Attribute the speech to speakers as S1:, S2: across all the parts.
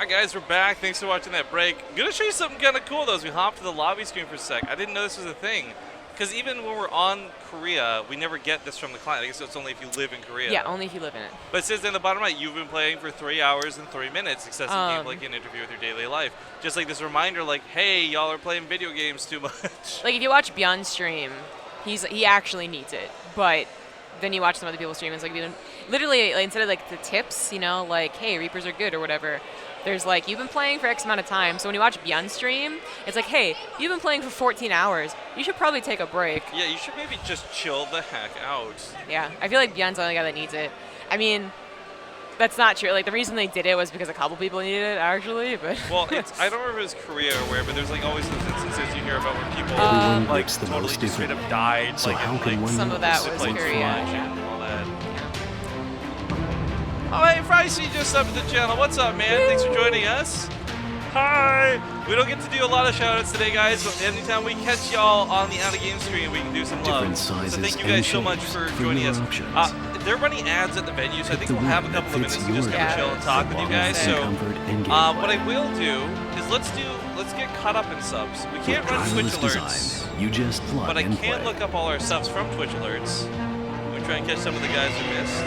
S1: Alright guys, we're back. Thanks for watching that break. I'm going to show you something kind of cool though as we hop to the lobby screen for a sec. I didn't know this was a thing. Because even when we're on Korea, we never get this from the client. I guess it's only if you live in Korea.
S2: Yeah, only if you live in it.
S1: But it says in the bottom right, you've been playing for 3 hours and 3 minutes. Excessive gameplay like an interview with your daily life. Just like this reminder like, hey, y'all are playing video games too much.
S2: Like if you watch Beyond's stream, he actually needs it. But then you watch some other people's stream, and it's like, literally, like, instead of like the tips, you know, like, hey, Reapers are good or whatever, there's like, you've been playing for X amount of time. So when you watch Beyond stream, it's like, hey, you've been playing for 14 hours. You should probably take a break.
S1: Yeah, you should maybe just chill the heck out.
S2: Yeah, I feel like Beyond's the only guy that needs it. I mean, that's not true. Like, the reason they did it was because a couple people needed it, actually. But
S1: well, I don't remember if it was Korea or where, but there's like always those instances you hear about where people like totally just straight up died.
S3: So
S1: like,
S3: how can one
S2: some of that was
S1: like,
S2: Korea.
S1: and all that. Oh, hey, Fricey just subbed to the channel. What's up, man? Thanks for joining us. Hi. We don't get to do a lot of shout-outs today, guys, but anytime we catch y'all on the out-of-game stream, we can do some love. So thank you guys so much for joining us. They're running ads at the venue, so I think we'll have a couple of minutes to just kind of chill and talk with you guys. So what I will do is let's get caught up in subs. We can't run Twitch alerts, but I can look up all our subs from Twitch alerts. We try and catch some of the guys we missed.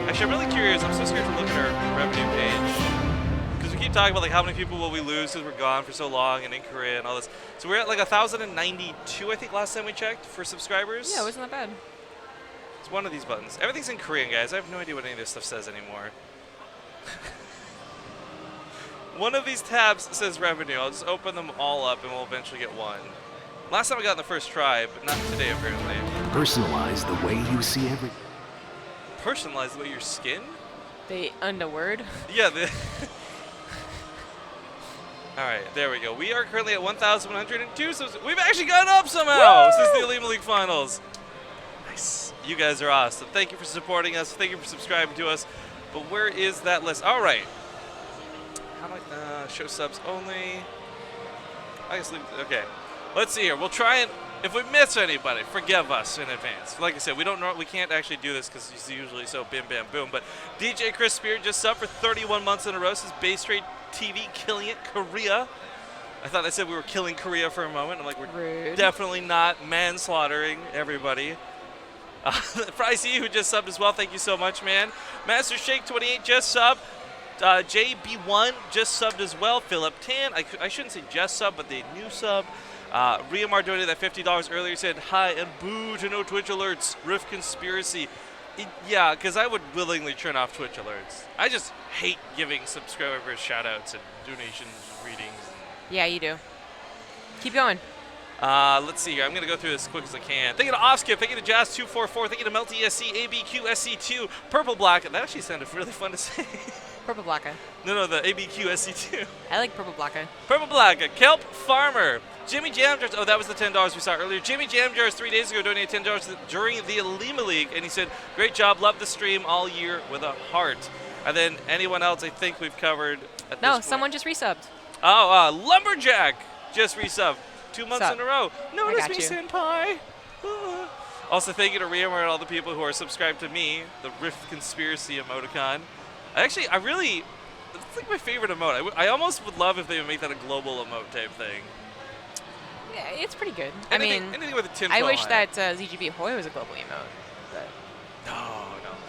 S1: Actually, I'm really curious. I'm so scared to look at our revenue page. Because we keep talking about like how many people will we lose because we're gone for so long and in Korea and all this. So we're at like 1,092, I think, last time we checked for subscribers.
S2: Yeah, it wasn't that bad.
S1: It's one of these buttons. Everything's in Korean, guys. I have no idea what any of this stuff says anymore. One of these tabs says revenue. I'll just open them all up and we'll eventually get one. Last time I got in the first try, but not today apparently.
S3: Personalize the way you see everything.
S1: Personalize the way your skin?
S2: They word.
S1: Yeah. All right, there we go. We are currently at 1,102, so we've actually gone up somehow since the Elite League Finals. Nice. You guys are awesome. Thank you for supporting us. Thank you for subscribing to us. But where is that list? All right. How do I show subs only? I guess leave. Okay. Let's see here. We'll try and. If we miss anybody, forgive us in advance. Like I said, we can't actually do this because it's usually so bim bam boom. But DJ Chris Spear just subbed for 31 months in a row. This is BaseTradeTV killing it. Korea. I thought I said we were killing Korea for a moment. I'm like, we're definitely not manslaughtering everybody. Fricey, who just subbed as well. Thank you so much, man. Master Shake 28 just subbed. JB1 just subbed as well. Philip Tan. I shouldn't say just sub, but the new sub. Riamar donated that $50 earlier. Said hi and boo to no Twitch alerts. Rift conspiracy. Yeah, because I would willingly turn off Twitch alerts. I just hate giving subscribers shout-outs and donations and readings.
S2: Yeah, you do. Keep going.
S1: Let's see here. I'm going to go through this as quick as I can. Thank you to Offskip. Thank you to Jazz244. Thank you to Melty SC, ABQ SC2, Purple Black. That actually sounded really fun to say.
S2: Purple Blacka.
S1: No, the ABQ SC2.
S2: I like Purple Blacka.
S1: Purple Blacka. Kelp Farmer. Jimmy Jamjars. Oh, that was the $10 we saw earlier. Jimmy Jamjars 3 days ago donated $10 during the Alima League, and he said, great job. Love the stream all year with a heart. And then anyone else I think we've covered at this point.
S2: Someone just resubbed.
S1: Oh, Lumberjack just resubbed 2 months in a row. Notice me,
S2: you.
S1: Senpai. Also, thank you to Riamar and all the people who are subscribed to me, the Rift Conspiracy emoticon. It's like my favorite emote. I almost would love if they would make that a global emote type thing.
S2: Yeah, it's pretty good.
S1: Anything with a tinfoil
S2: I wish
S1: hat.
S2: that ZGB Hoy was a global emote. But
S1: No.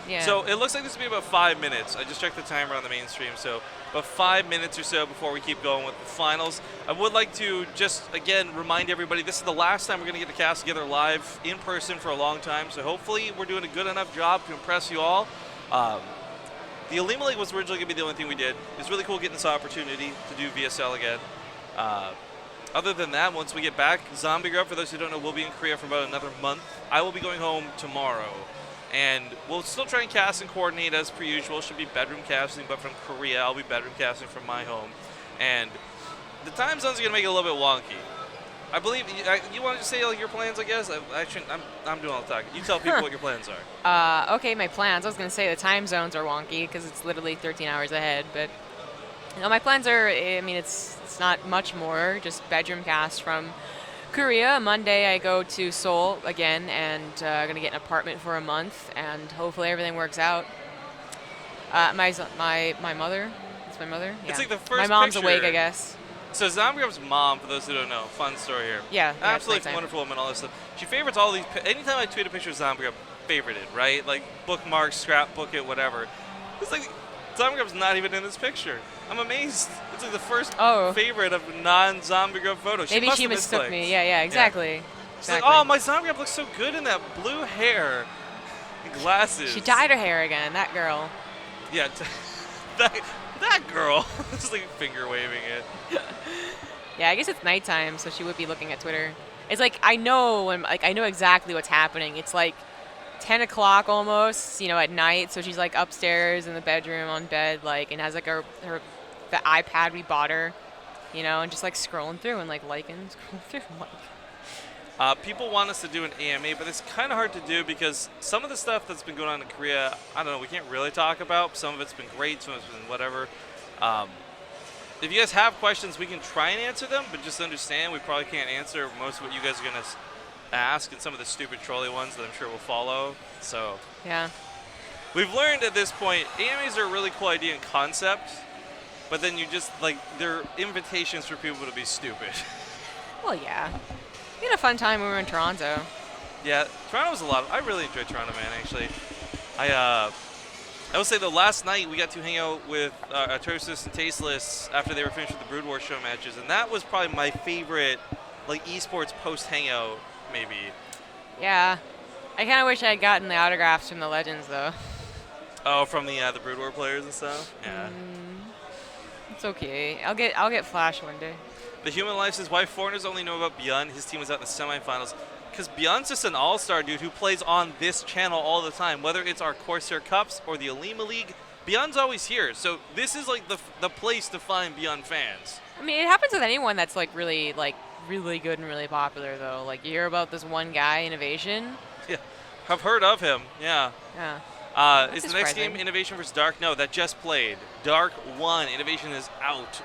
S2: yeah.
S1: So it looks like this will be about 5 minutes. I just checked the timer on the main stream, so about 5 minutes or so before we keep going with the finals. I would like to just, again, remind everybody this is the last time we're going to get the cast together live in person for a long time, so hopefully we're doing a good enough job to impress you all. The Alima League was originally going to be the only thing we did. It's really cool getting this opportunity to do VSL again. Other than that, once we get back, Zombie Grub, for those who don't know, we'll be in Korea for about another month. I will be going home tomorrow. And we'll still try and cast and coordinate as per usual. Should be bedroom casting, but from Korea, I'll be bedroom casting from my home. And the time zones are going to make it a little bit wonky. I believe, you want to say your plans, I guess? I'm doing all the talking. You tell people what your plans are.
S2: Okay, my plans. I was going to say the time zones are wonky because it's literally 13 hours ahead. But my plans are, it's not much more. Just bedroom cast from Korea. Monday I go to Seoul again and I'm going to get an apartment for a month and hopefully everything works out. My mother is It's my mother. Yeah.
S1: It's like the first
S2: My mom's
S1: picture.
S2: awake, I guess.
S1: So Zombiegrub's mom, for those who don't know, fun story here.
S2: Yeah.
S1: Absolutely
S2: it's nighttime.
S1: wonderful woman, all this stuff. She favorites all these. Anytime I tweet a picture of Zombiegrub, favorite it, right? Like bookmark, scrapbook it, whatever. It's like Zombiegrub's not even in this picture. I'm amazed. It's like the first favorite of non-Zombiegrub photos.
S2: Maybe she mistook me. Yeah, exactly.
S1: Yeah. She's
S2: Exactly.
S1: like, oh, my Zombiegrub looks so good in that blue hair and glasses.
S2: She dyed her hair again. That girl.
S1: Yeah, that girl. Just like finger waving it.
S2: Yeah, I guess it's nighttime, so she would be looking at Twitter. It's like I know exactly what's happening. It's like 10 o'clock almost, at night. So she's like upstairs in the bedroom on bed, like, and has like the iPad we bought her, and just like scrolling through and like liking, scrolling through.
S1: People want us to do an AMA, but it's kind of hard to do because some of the stuff that's been going on in Korea, I don't know, we can't really talk about. Some of it's been great, some of it's been whatever. If you guys have questions, we can try and answer them, but just understand we probably can't answer most of what you guys are going to ask, and some of the stupid trolley ones that I'm sure will follow. So
S2: yeah,
S1: we've learned at this point, AMAs are a really cool idea and concept, but then you just, like, they're invitations for people to be stupid.
S2: Well, yeah. We had a fun time when we were in Toronto.
S1: Yeah, Toronto was a lot. I really enjoyed Toronto, man, actually. I would say the last night we got to hang out with Atrocious and Tasteless after they were finished with the Brood War show matches, and that was probably my favorite, like, esports post-hangout, maybe.
S2: Yeah. I kind of wish I had gotten the autographs from the Legends, though.
S1: Oh, from the Brood War players and stuff? Yeah.
S2: It's okay. I'll get Flash one day.
S1: The Human Life says, why foreigners only know about Beyond? His team was out in the semifinals. Because Beyond's just an all-star dude who plays on this channel all the time. Whether it's our Corsair Cups or the Alima League, Beyond's always here. So this is like the place to find Beyond fans.
S2: I mean, it happens with anyone that's like really good and really popular, though. Like, you hear about this one guy, Innovation.
S1: Yeah, I've heard of him. Yeah.
S2: Yeah.
S1: Is the next game Innovation versus Dark? No, that just played. Dark won. Innovation is out.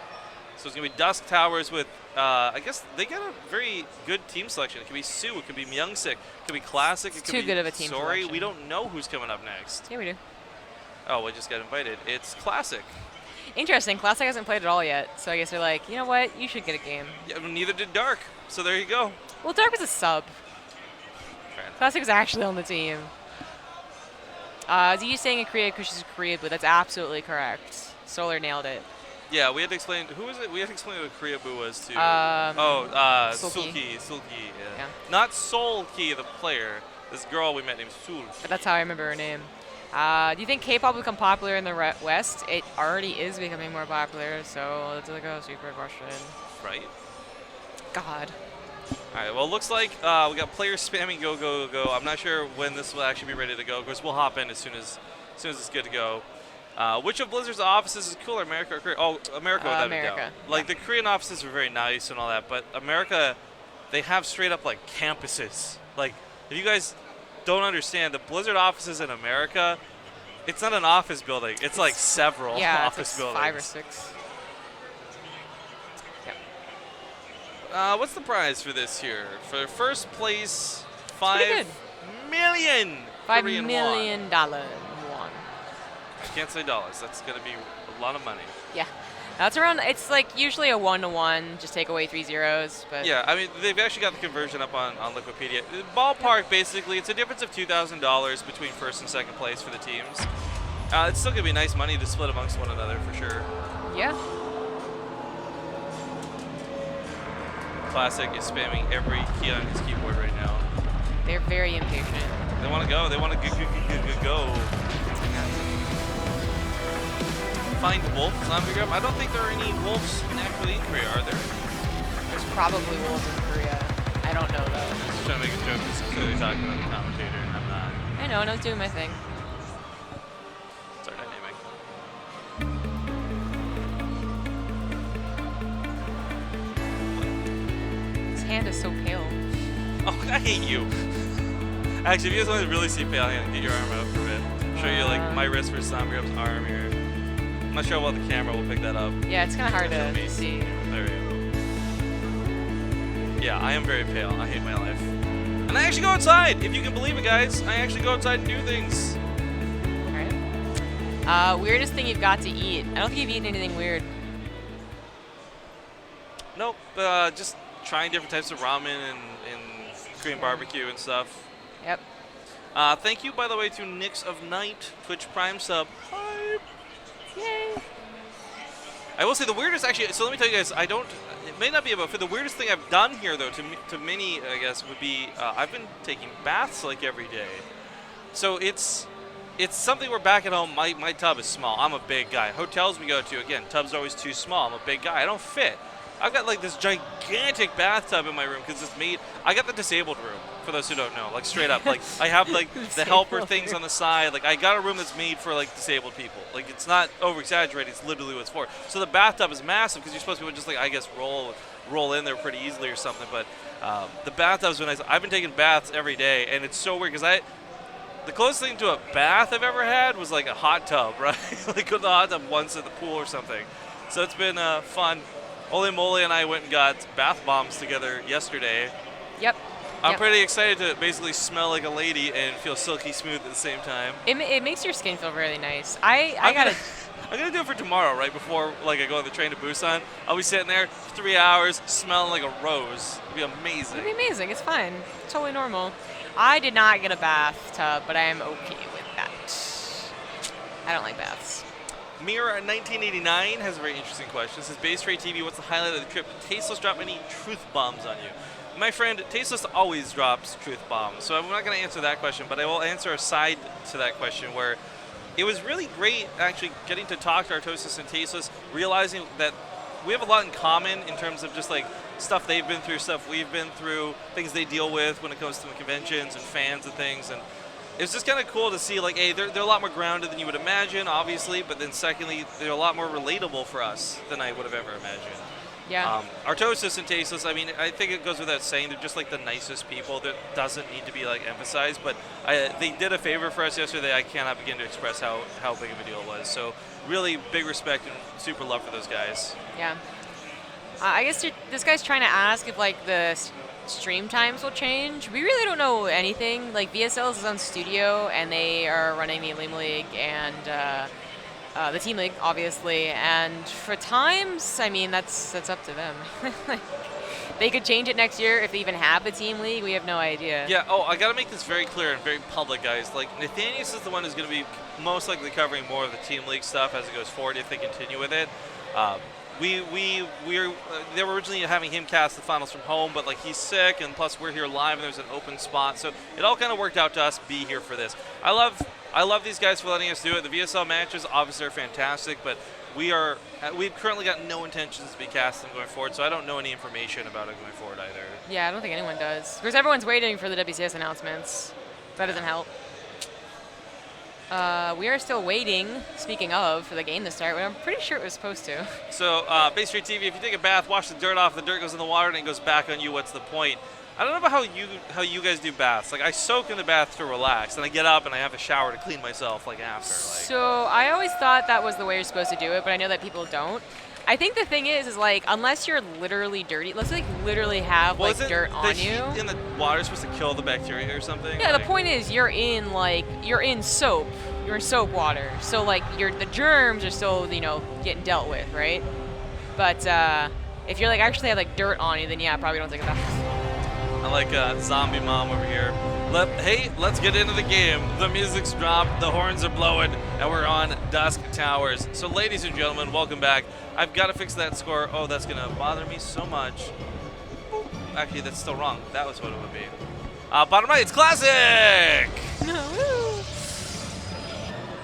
S1: So it's going to be Dusk Towers with, I guess they got a very good team selection. It could be Sue, it could be Myungsik, it could be Classic, it could be
S2: too good of a team selection.
S1: We don't know who's coming up next.
S2: Yeah, we do.
S1: Oh, we just got invited. It's Classic.
S2: Interesting. Classic hasn't played at all yet, so I guess they're like, you know what? You should get a game.
S1: Yeah, neither did Dark, so there you go.
S2: Well, Dark was a sub. Classic was actually on the team. Is you saying in Korea because she's a Korea Blue? That's absolutely correct. Solar nailed it.
S1: Yeah, we had to explain, who was it? We had to explain what Korea Boo was to.
S2: Sulky.
S1: Sulky,
S2: Yeah.
S1: Not Solki, the player. This girl we met named Sulki.
S2: But that's how I remember her name. Do you think K-pop will become popular in the West? It already is becoming more popular, so that's like a super question.
S1: Right.
S2: God.
S1: All right, well, it looks like we got players spamming go, go, go. I'm not sure when this will actually be ready to go. Of course, we'll hop in as soon as it's good to go. Which of Blizzard's offices is cooler, America or Korea? Oh, America without
S2: America.
S1: a doubt. Like, the Korean offices are very nice and all that, but America, they have straight up, like, campuses. Like, if you guys don't understand, the Blizzard offices in America, it's not an office building. It's like several office buildings.
S2: 5 or 6.
S1: What's the prize for this here? For first place, $5 million
S2: $5
S1: Korean
S2: million won.
S1: I can't say dollars. That's going to be a lot of money.
S2: Yeah. That's around, it's like usually a 1-to-1, just take away 3 zeros. But
S1: yeah, I mean, they've actually got the conversion up on Wikipedia. Ballpark, basically, it's a difference of $2,000 between first and second place for the teams. It's still going to be nice money to split amongst one another, for sure.
S2: Yeah.
S1: Classic is spamming every key on his keyboard right now.
S2: They're very impatient.
S1: They want to go. They want to go. Find wolf zombie group. I don't think there are any wolves actually in Korea, are there?
S2: There's probably wolves in Korea. I don't know, though.
S1: I'm just trying to make a joke. This is clearly talking about the commentator, and I'm not.
S2: I know, and I was doing my thing.
S1: It's our dynamic.
S2: His hand is so pale.
S1: Oh, I hate you. Actually, if you guys want to really see pale hand, get your arm out for a bit. Show you like my wrist versus zombie grub's arm here. I'm not sure how well the camera will pick that up.
S2: Yeah, it's kind of hard to see.
S1: There we go. Yeah, I am very pale. I hate my life. And I actually go outside. If you can believe it, guys, I actually go outside and do things.
S2: Alright. Weirdest thing you've got to eat. I don't think you've eaten anything weird.
S1: Nope. Just trying different types of ramen and Korean barbecue and stuff.
S2: Yep.
S1: Thank you, by the way, to Nix of Night, Twitch Prime sub. Hype.
S2: Yay.
S1: I will say the weirdest, actually, so let me tell you guys, it may not be about, for the weirdest thing I've done here, though, to many, I guess, would be, I've been taking baths, like, every day. So it's something where back at home, my tub is small. I'm a big guy. Hotels we go to, again, tub's always too small. I'm a big guy. I don't fit. I've got, like, this gigantic bathtub in my room because it's made, I got the disabled room, for those who don't know, like, straight up. Like, I have, like, the helper things on the side. Like, I got a room that's made for, like, disabled people. Like, it's not over-exaggerated. It's literally what it's for. So the bathtub is massive because you're supposed to just, like, I guess, roll in there pretty easily or something. But the bathtub's been nice. I've been taking baths every day, and it's so weird because the closest thing to a bath I've ever had was, like, a hot tub, right? Like, go to the hot tub once at the pool or something. So it's been fun. Ole Mole and I went and got bath bombs together yesterday.
S2: Yep.
S1: I'm pretty excited to basically smell like a lady and feel silky smooth at the same time.
S2: It makes your skin feel really nice.
S1: I'm gonna do it for tomorrow, right before like I go on the train to Busan. I'll be sitting there for 3 hours, smelling like a rose. It'd be amazing.
S2: It'd be amazing. It's fine. It's totally normal. I did not get a bathtub, but I am okay with that. I don't like baths.
S1: Mirror 1989 has a very interesting question. It says, BaseTradeTV, what's the highlight of the trip? Did Tasteless drop any truth bombs on you? My friend, Tasteless always drops truth bombs, so I'm not going to answer that question, but I will answer a side to that question where it was really great actually getting to talk to Artosis and Tasteless, realizing that we have a lot in common in terms of just like stuff they've been through, stuff we've been through, things they deal with when it comes to the conventions and fans and things. And it's just kind of cool to see, like, hey, they're a lot more grounded than you would imagine, obviously, but then secondly, they're a lot more relatable for us than I would have ever imagined.
S2: Yeah.
S1: Artosis and Tasteless, I mean, I think it goes without saying, they're just like the nicest people. That doesn't need to be like emphasized, but they did a favor for us yesterday. I cannot begin to express how big of a deal it was. So really big respect and super love for those guys.
S2: Yeah. I guess this guy's trying to ask if like the stream times will change. We really don't know anything. Like VSL is his own studio, and they are running the Elite League and the Team League, obviously. And for times, I mean, that's up to them. They could change it next year if they even have the Team League. We have no idea.
S1: Yeah. Oh, I got to make this very clear and very public, guys. Like Nathanius is the one who's going to be most likely covering more of the Team League stuff as it goes forward if they continue with it. They were originally having him cast the finals from home, but like he's sick, and plus we're here live, and there's an open spot, so it all kind of worked out to us be here for this. I love these guys for letting us do it. The VSL matches obviously are fantastic, but we've currently got no intentions to be casting going forward, so I don't know any information about it going forward either.
S2: Yeah, I don't think anyone does. Because everyone's waiting for the WCS announcements. That doesn't help. We are still waiting, speaking of, for the game to start, but I'm pretty sure it was supposed to.
S1: So, BaseTradeTV, if you take a bath, wash the dirt off, the dirt goes in the water, and it goes back on you, what's the point? I don't know about how you guys do baths. Like, I soak in the bath to relax, and I get up and I have a shower to clean myself, like, after.
S2: So, I always thought that was the way you're supposed to do it, but I know that people don't. I think the thing is like, unless you're literally dirty, let's like literally have like dirt on you.
S1: In the water supposed to kill the bacteria or something?
S2: Yeah,
S1: like,
S2: the point is you're in soap. You're in soap water. So like the germs are still, getting dealt with, right? But if you're like actually have like dirt on you, then yeah, probably don't take a bath.
S1: I like zombie mom over here. Let's get into the game. The music's dropped, the horns are blowing, and we're on Dusk Towers. So ladies and gentlemen, welcome back. I've got to fix that score. Oh, that's going to bother me so much. Actually, that's still wrong. That was what it would be. Bottom right, it's classic!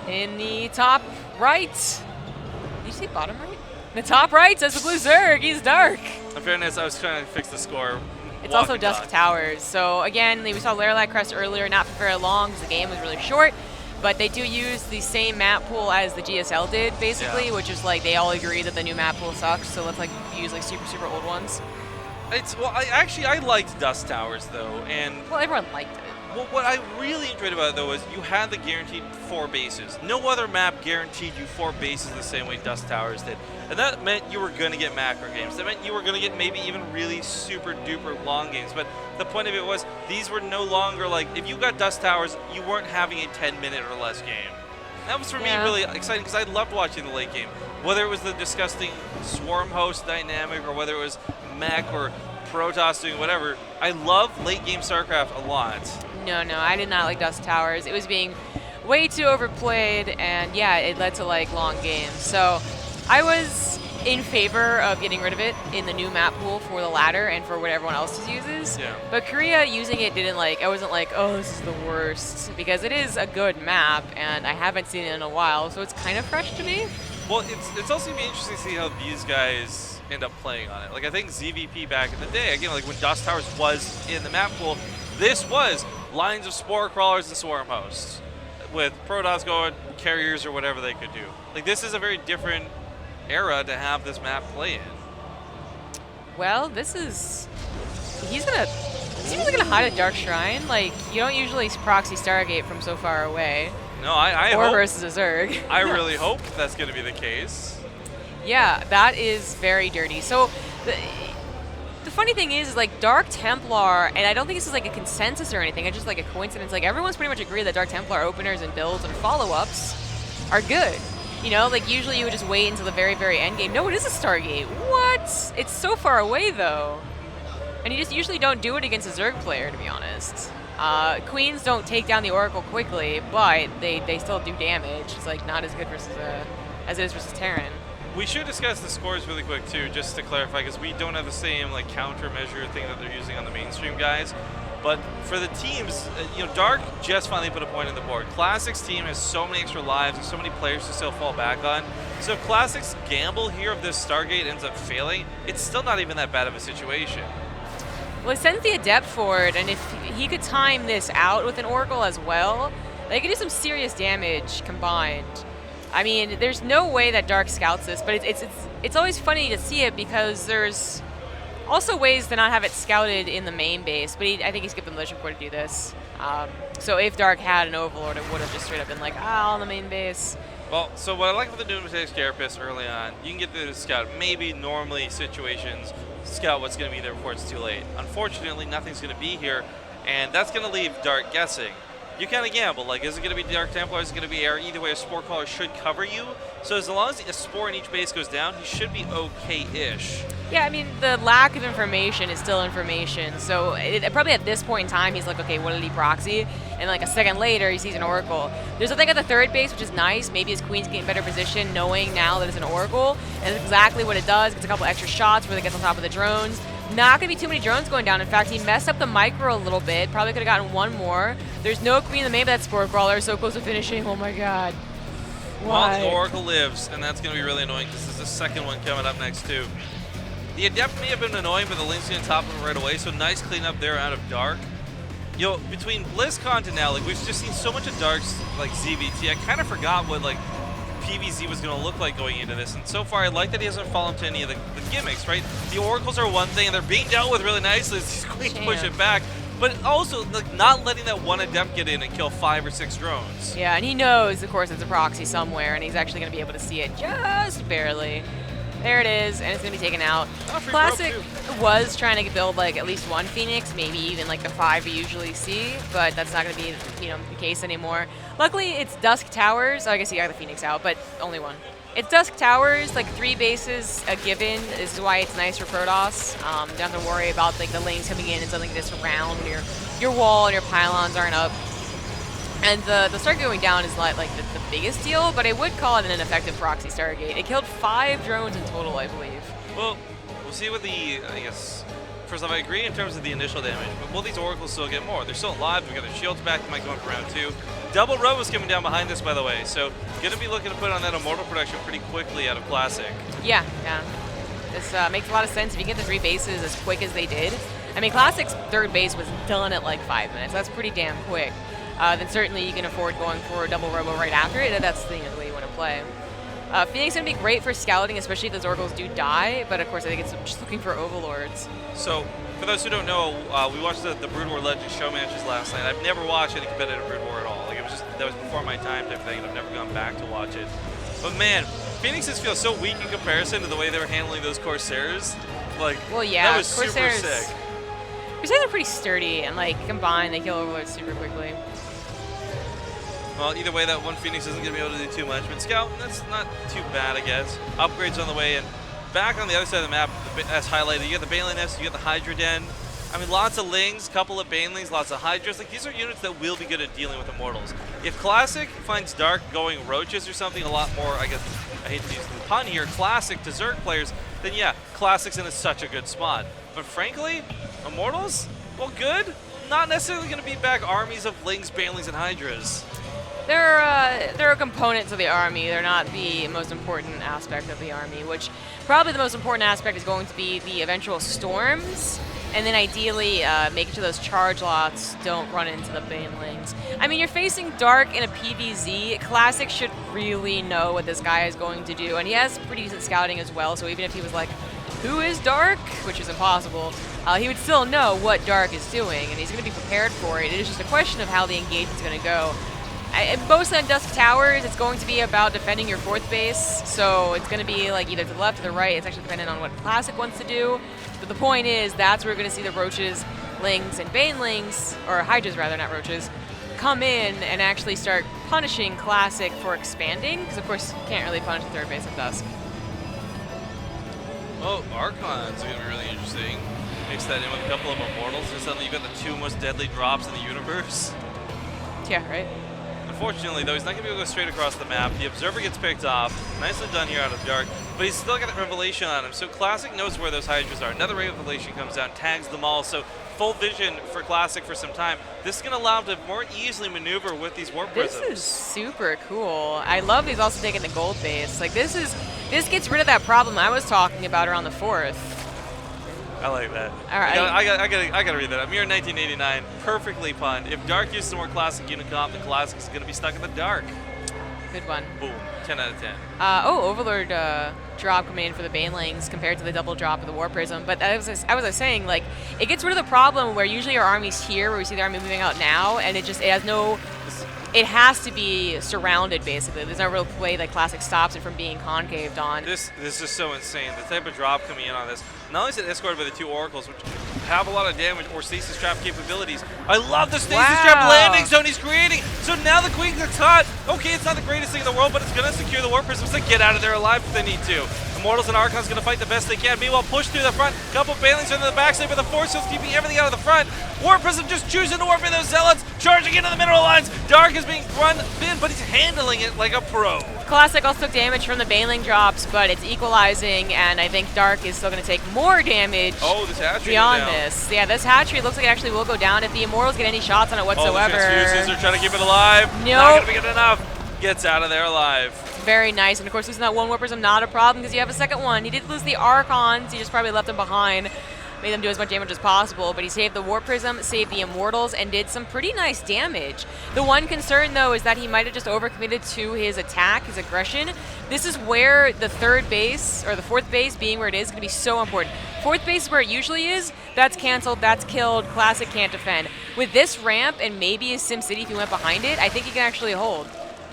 S2: In the top right. Did you say bottom right? The top right says the blue Zerg. He's dark.
S1: In fairness, I was trying to fix the score.
S2: It's also Dusk Towers. So again, we saw Lorelei Crest earlier, not for very long because the game was really short. But they do use the same map pool as the GSL did, basically, which is like they all agree that the new map pool sucks. So let's like use like super old ones.
S1: I liked Dusk Towers though, and
S2: well, everyone liked it.
S1: Well, what I really enjoyed about it though is you had the guaranteed 4 bases. No other map guaranteed you 4 bases the same way Dusk Towers did, and that meant you were going to get macro games. That meant you were going to get maybe even really super duper long games. But the point of it was these were no longer like if you got Dusk Towers, you weren't having a 10-minute or less game. That was for me
S2: Yeah.
S1: really exciting because I loved watching the late game. Whether it was the disgusting swarm host dynamic or whether it was mech or Protoss doing whatever, I love late game StarCraft a lot.
S2: No, I did not like Dusk Towers. It was being way too overplayed, and yeah, it led to like long games. So I was in favor of getting rid of it in the new map pool for the ladder and for what everyone else uses.
S1: Yeah.
S2: But Korea using it didn't like, I wasn't like, oh, this is the worst, because it is a good map, and I haven't seen it in a while, so it's kind of fresh to me.
S1: Well, it's also gonna be interesting to see how these guys end up playing on it. Like I think ZVP back in the day, again, like when Dusk Towers was in the map pool, this was lines of spore crawlers and swarm hosts with Protoss going carriers or whatever they could do. Like this is a very different era to have this map play in.
S2: Well, this is, he's gonna hide a Dark Shrine. Like, you don't usually proxy Stargate from so far away.
S1: No, I
S2: or
S1: hope,
S2: versus a Zerg.
S1: I really hope that's going to be the case.
S2: Yeah, that is very dirty. So the funny thing is like Dark Templar, and I don't think this is like a consensus or anything, it's just like a coincidence, like everyone's pretty much agreed that Dark Templar openers and builds and follow-ups are good. You know, like usually you would just wait until the very, very end game. No, it is a Stargate. What? It's so far away though. And you just usually don't do it against a Zerg player, to be honest. Queens don't take down the Oracle quickly, but they still do damage. It's like not as good versus as it is versus Terran.
S1: We should discuss the scores really quick too, just to clarify, because we don't have the same like countermeasure thing that they're using on the mainstream guys. But for the teams, you know, Dark just finally put a point on the board. Classic's team has so many extra lives and so many players to still fall back on. So if Classic's gamble here of this Stargate ends up failing, it's still not even that bad of a situation.
S2: Well, it sends the Adept forward, and if he could time this out with an Oracle as well, they could do some serious damage combined. I mean, there's no way that Dark scouts this, but it's always funny to see it because there's also ways to not have it scouted in the main base, but I think he skipped the militia corps to do this. So if Dark had an Overlord, it would have just straight up been like, on the main base.
S1: Well, so what I like about the Doom Attack Carapace early on, you can get the scout. Maybe normally situations, scout what's going to be there before it's too late. Unfortunately, nothing's going to be here, and that's going to leave Dark guessing. You kind of gamble, like, is it going to be Dark Templar, is it going to be Air? Either way, a Spore Caller should cover you. So as long as a Spore in each base goes down, he should be okay-ish.
S2: Yeah, I mean, the lack of information is still information. So probably at this point in time, he's like, okay, what did he proxy? And like a second later, he sees an Oracle. There's something at the third base, which is nice. Maybe his Queen's getting better position, knowing now that it's an Oracle. And it's exactly what it does. Gets a couple extra shots where they get on top of the drones. Not going to be too many drones going down. In fact, he messed up the micro a little bit. Probably could have gotten one more. There's no Queen in the main, but that Spore Crawler is so close to finishing. Oh my god.
S1: Well,
S2: Why?
S1: the Oracle lives, and that's going to be really annoying because there's a second one coming up next too. The Adept may have been annoying, but the Link's going to top him right away, so nice cleanup there out of Dark. You know, between BlizzCon to now, like, we've just seen so much of Dark's, like, ZVT. I kind of forgot what, like, PVZ was going to look like going into this, and so far I like that he hasn't fallen to any of the gimmicks, right? The Oracles are one thing, and they're being dealt with really nicely as these Queens push it back, but also, like, not letting that one Adept get in and kill 5 or 6 drones.
S2: Yeah, and he knows, of course, it's a proxy somewhere, and he's actually going to be able to see it just barely. There it is, and it's going to be taken out. Classic was trying to build like at least one Phoenix, maybe even like the 5 we usually see, but that's not going to be, you know, the case anymore. Luckily, it's Dusk Towers. Oh, I guess he got the Phoenix out, but only one. It's Dusk Towers, like 3 bases a given. This is why it's nice for Protoss. Don't have to worry about like the lanes coming in and something this round when your wall and your pylons aren't up. And the Stargate going down is not like the biggest deal, but I would call it an effective proxy Stargate. It killed 5 drones in total, I believe.
S1: Well, we'll see what the, I guess, first off, I agree in terms of the initial damage, but will these Oracles still get more? They're still alive, we got their shields back, they might go in for round 2. Double Row is coming down behind this, by the way, so going to be looking to put on that Immortal production pretty quickly out of Classic.
S2: Yeah. This makes a lot of sense if you get the 3 bases as quick as they did. I mean, Classic's 3rd base was done at like 5 minutes. That's pretty damn quick. Then certainly you can afford going for a double robo right after it, and that's the way you want to play. Phoenix is going to be great for scouting, especially if those Oracles do die, but of course I think it's just looking for Overlords.
S1: So, for those who don't know, we watched the Brood War Legends show matches last night. I've never watched any competitive Brood War at all. Like, it was just, that was before my time type thing, and I've never gone back to watch it. But man, Phoenixes feel so weak in comparison to the way they were handling those Corsairs. Like,
S2: well, yeah,
S1: that was super sick.
S2: Corsairs are pretty sturdy, and like combined, they kill Overlords super quickly.
S1: Well, either way, that one Phoenix isn't going to be able to do too much. But Scout, that's not too bad, I guess. Upgrades on the way, and back on the other side of the map, as highlighted, you get the Baneling Nest, you get the Hydra Den. I mean, lots of Lings, couple of Banelings, lots of Hydras. Like, these are units that will be good at dealing with Immortals. If Classic finds Dark going Roaches or something a lot more, I guess, I hate to use the pun here, Classic to Zerg players, then yeah, Classic's in such a good spot. But frankly, Immortals, well, good. Not necessarily going to beat back armies of Lings, Banelings, and Hydras.
S2: They're a component to the army. They're not the most important aspect of the army, which probably the most important aspect is going to be the eventual storms, and then ideally making sure those charge lots don't run into the Banelings. I mean, you're facing Dark in a PvZ. Classic should really know what this guy is going to do, and he has pretty decent scouting as well, so even if he was like, who is Dark? Which is impossible. He would still know what Dark is doing, and he's going to be prepared for it. It is just a question of how the engagement's going to go. Mostly on Dusk Towers, it's going to be about defending your 4th base, so it's going to be like either to the left or the right. It's actually dependent on what Classic wants to do. But the point is, that's where we're going to see the Roaches, Lings, and Banelings, or Hydras rather, not Roaches, come in and actually start punishing Classic for expanding, because of course you can't really punish the 3rd base of Dusk.
S1: Well, Archons are going to be really interesting. Mix that in with a couple of Immortals, and suddenly you've got the 2 most deadly drops in the universe.
S2: Yeah, right?
S1: Unfortunately, though, he's not going to be able to go straight across the map. The Observer gets picked off. Nicely done here out of Dark, but he's still got that Revelation on him. So Classic knows where those Hydras are. Another Revelation comes down, tags them all. So full vision for Classic for some time. This is going to allow him to more easily maneuver with these Warp Prisms.
S2: This is super cool. I love he's also taking the gold base. Like, this gets rid of that problem I was talking about around the 4th.
S1: I like that.
S2: All right.
S1: I gotta read that. Amir 1989, perfectly punned. If Dark uses more Classic unit comp, the Classic is gonna be stuck in the Dark.
S2: Good one.
S1: Boom, 10 out of 10.
S2: Overlord drop coming in for the Banelings compared to the double drop of the War Prism. But as I was saying, like, it gets rid of the problem where usually our army's here, where we see the army moving out now, and it has to be surrounded, basically. There's no real way that Classic stops it from being concaved on.
S1: This is so insane. The type of drop coming in on this. Not only is it escorted by the 2 Oracles, which have a lot of damage or stasis trap capabilities. I love the stasis trap landing zone he's creating. So now the Queen gets caught. Okay, it's not the greatest thing in the world, but it's going to secure the Warp Prisms to get out of there alive if they need to. Immortals and Archons going to fight the best they can. Meanwhile, push through the front. Couple Banelings on the backside, but the Force Field's keeping everything out of the front. Warp Prism just choosing to warp in those Zealots, charging into the mineral lines. Dark is being run in, but he's handling it like a pro.
S2: Classic also took damage from the Baneling drops, but it's equalizing, and I think Dark is still going to take more damage
S1: this hatchery
S2: beyond this. Yeah, this hatchery looks like it actually will go down if the Immortals get any shots on it whatsoever.
S1: The Transfuses are trying to keep it alive.
S2: Nope.
S1: Not going to be good enough. Gets out of there alive.
S2: Very nice, and of course losing that 1 Warp Prism not a problem because you have a second one. He did lose the Archons, he just probably left them behind. Made them do as much damage as possible, but he saved the Warp Prism, saved the Immortals, and did some pretty nice damage. The one concern, though, is that he might have just overcommitted to his attack, his aggression. This is where the 3rd base, or the 4th base being where it is going to be so important. 4th base is where it usually is. That's canceled, that's killed, Classic can't defend. With this ramp, and maybe a SimCity if he went behind it, I think he can actually hold.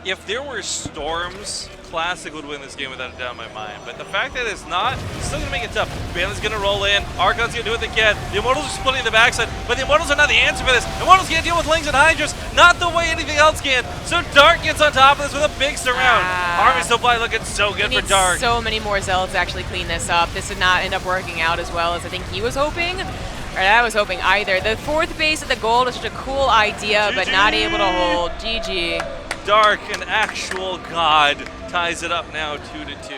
S1: If there were storms, Classic would win this game without a doubt in my mind. But the fact that it's not, it's still going to make it tough. Baneling's going to roll in. Archon's going to do what they can. The Immortals are splitting the backside, but the Immortals are not the answer for this. Immortals can't deal with Lings and Hydras, not the way anything else can. So Dark gets on top of this with a big surround. Army supply looking so good for Dark.
S2: So many more Zealots to actually clean this up. This did not end up working out as well as I think he was hoping. Or I was hoping either. The 4th base of the gold is such a cool idea, but not able to hold. GG.
S1: Dark, an actual god, ties it up now 2-2.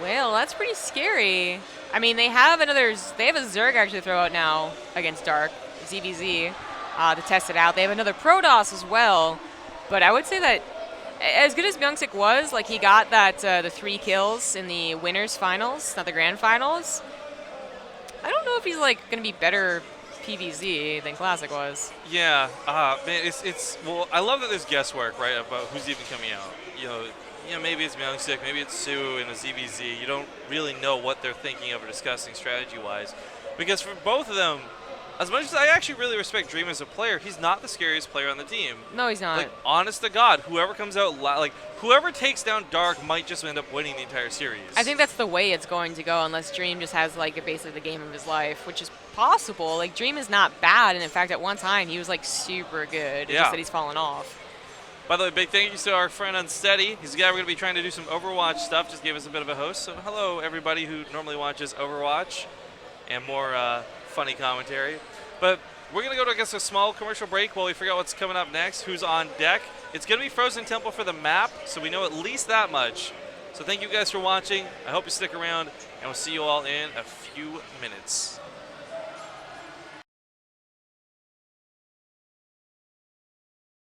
S2: Well, that's pretty scary. I mean, they have a Zerg actually throw out now against Dark, ZVZ, to test it out. They have another Protoss as well, but I would say that as good as Myungsik was, like he got that the 3 kills in the winners finals, not the grand finals. I don't know if he's like going to be better PvZ than Classic was.
S1: Yeah, man, it's well, I love that there's guesswork, right, about who's even coming out. You know, maybe it's Myungsik, maybe it's Sue in a ZVZ. You don't really know what they're thinking of or discussing strategy-wise, because for both of them, as much as I actually really respect Dream as a player, he's not the scariest player on the team.
S2: No, he's not.
S1: Like, honest to God, whoever comes out, like, whoever takes down Dark might just end up winning the entire series.
S2: I think that's the way it's going to go unless Dream just has, like, basically the game of his life, which is possible. Like, Dream is not bad, and in fact, at one time, he was, like, super good. It's just that he's fallen off.
S1: By the way, big thank you to our friend Unsteady. He's the guy we're going to be trying to do some Overwatch stuff. Just gave us a bit of a host. So hello, everybody who normally watches Overwatch and more funny commentary. But we're going to go to, I guess, a small commercial break while we figure out what's coming up next, who's on deck. It's going to be Frozen Temple for the map, so we know at least that much. So thank you guys for watching. I hope you stick around, and we'll see you all in a few minutes.